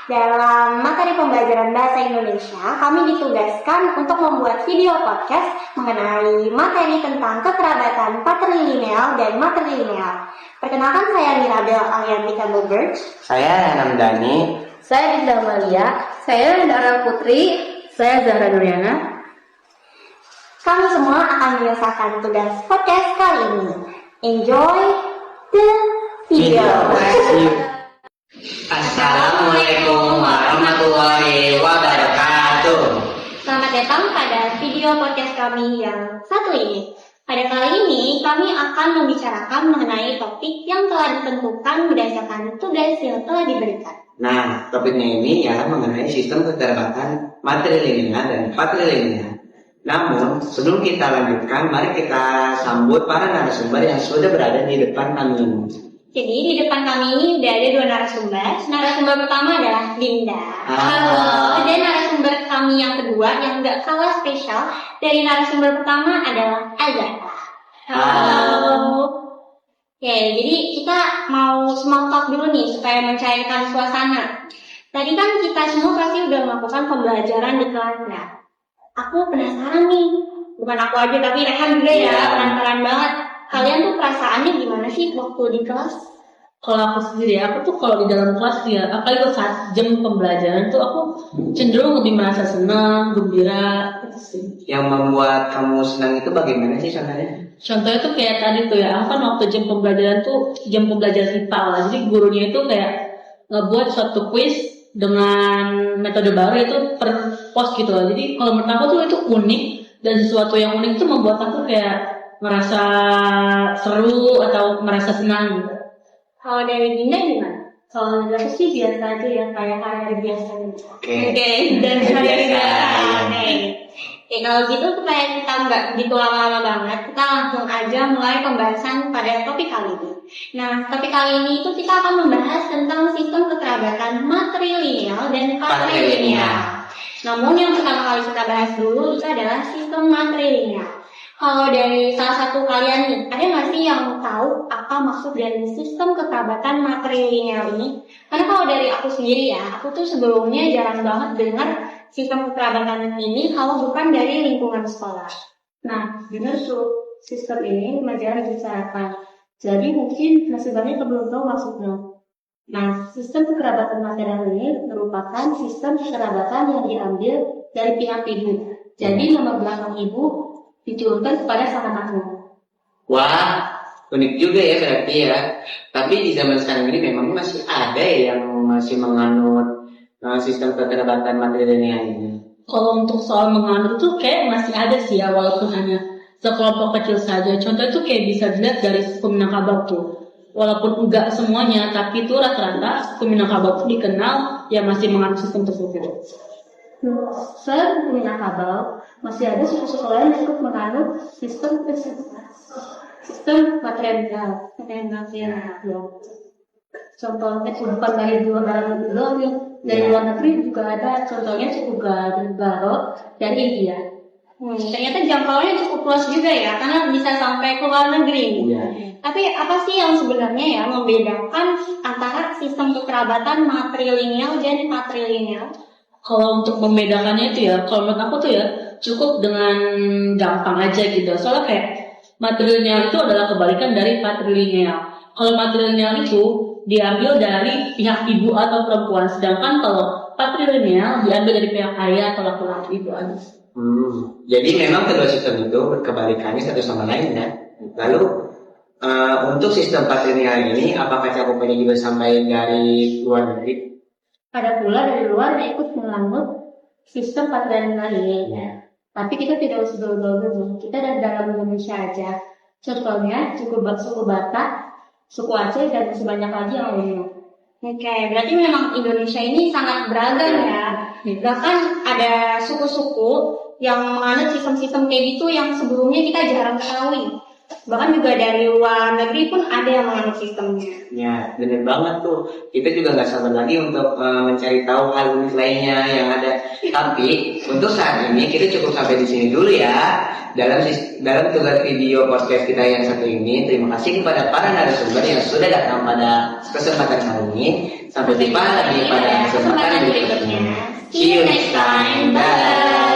Dalam materi pembelajaran Bahasa Indonesia, kami ditugaskan untuk membuat video podcast mengenai materi tentang kekerabatan patrilineal dan matrilineal. Perkenalkan, saya Mirabel Aliantika Bogert. Saya Hanam Dani. Saya Dinda Malia. Saya Dara Putri. Saya Zahra Nuriana. Kami semua akan menyelesaikan tugas podcast kali ini. Enjoy the video. Assalamualaikum warahmatullahi wabarakatuh. Selamat datang pada video podcast kami yang satu ini. Pada kali ini kami akan membicarakan mengenai topik yang telah ditentukan berdasarkan tugas yang telah diberikan. Nah, topiknya ini ya mengenai sistem kekerabatan matrilineal dan patrilineal. Namun, sebelum kita lanjutkan, mari kita sambut para narasumber yang sudah berada di depan kami ini. Jadi di depan kami ini sudah ada dua narasumber. Narasumber pertama adalah Dinda. Halo. Dan narasumber kami yang kedua yang gak kalah spesial dari narasumber pertama adalah Azhar. Halo. Oke, jadi kita mau small talk dulu nih supaya mencairkan suasana. Tadi kan kita semua pasti udah melakukan pembelajaran di kelas ya. Aku penasaran nih, bukan aku aja tapi Rehan juga ya, penasaran banget. Kalian tuh perasaannya gimana sih waktu di kelas? Kalau aku sendiri, aku tuh kalau di dalam kelas ya, apalagi saat jam pembelajaran tuh aku cenderung lebih merasa senang, gembira, gitu sih. Yang membuat kamu senang itu bagaimana sih contohnya? Contohnya tuh kayak tadi tuh ya, aku kan waktu jam pembelajaran tuh jam pembelajaran IPA lah. Jadi gurunya itu kayak ngebuat suatu quiz dengan metode baru itu per pos gitu loh. Jadi kalau menurut aku tuh itu unik dan sesuatu yang unik itu membuat aku kayak merasa seru atau merasa senang gitu. Kalau dari Dinda gimana? Kalau dari aku sih biasa aja ya, kayak hari-hari biasa. Oke, dan hari-hari biasa. Oke, kalau gitu supaya kita nggak gitu lama-lama banget, kita langsung aja mulai pembahasan pada topik kali ini. Nah, topik kali ini itu kita akan membahas tentang sistem kekerabatan matrilineal dan patrilineal. Namun yang pertama kali kita bahas dulu itu adalah sistem matrilineal. Kalau dari salah satu kalian nih, ada nggak sih yang tahu apa maksud dari sistem kekerabatan matrilineal ini? Karena kalau dari aku sendiri ya, aku tuh sebelumnya jarang banget dengar sistem kekerabatan ini kalau bukan dari lingkungan sekolah. Nah, benar tuh, sistem ini jarang dibicarakan. Jadi mungkin masih banyak yang belum tahu maksudnya. Nah, sistem kekerabatan matrilineal ini merupakan sistem kekerabatan yang diambil dari pihak ibu. Jadi nama belakang ibu diturunkan kepada sang anaknya. Wah, unik juga ya berarti ya. Tapi di zaman sekarang ini memang masih ada yang masih menganut sistem kekerabatan matrilineal ini. Kalau untuk soal menganut tuh kayak masih ada sih ya, walaupun hanya sekelompok kecil saja. Contoh itu kayak bisa dilihat dari suku Minangkabau tuh. Walaupun enggak semuanya, tapi itu rata-rata suku Minangkabau tuh dikenal ya masih menganut sistem tersebut. Selain suku Minangkabau, masih ada suku-suku lain yang ikut menganut sistem matrilineal. Contohnya bukan dari luar negeri doang, dari luar negeri juga ada. Contohnya suku Garo dari India. Ternyata jangkauannya cukup luas juga ya, karena bisa sampai ke luar negeri. Tapi apa sih yang sebenarnya ya membedakan antara sistem kekerabatan matrilineal dan patrilineal? Kalau untuk membedakannya itu ya, kalau menurut aku tuh ya cukup dengan gampang aja gitu. Soalnya kayak matrilineal itu adalah kebalikan dari patrilineal. Kalau matrilineal itu diambil dari pihak ibu atau perempuan, sedangkan kalau patrilineal diambil dari pihak ayah atau laki-laki itu aja. Jadi memang kedua sistem itu berkebalikannya satu sama lain ya. Lalu untuk sistem patrilineal ini, apakah cakupannya juga sampai dari luar negeri? Ada pula dari luar yang ikut menganut sistem patrilineal ini. Tapi kita tidak usah dulu. Kita dari dalam Indonesia aja. Contohnya suku Batak, suku Aceh, dan sebanyak lagi yang lainnya. Oke, berarti memang Indonesia ini sangat beragam ya. Bahkan ada suku-suku yang menganut sistem-sistem kayak gitu yang sebelumnya kita jarang ketahui. Bahkan juga dari luar negeri pun ada yang menganut sistemnya. Ya, bener banget tuh. Kita juga nggak sabar lagi untuk mencari tahu hal unik lainnya yang ada. Tapi untuk saat ini kita cukup sampai di sini dulu ya. Dalam tugas video podcast kita yang satu ini, terima kasih kepada para narasumber yang sudah datang pada kesempatan kali ini. Sampai jumpa lagi pada kesempatan berikutnya. See you next time. Bye.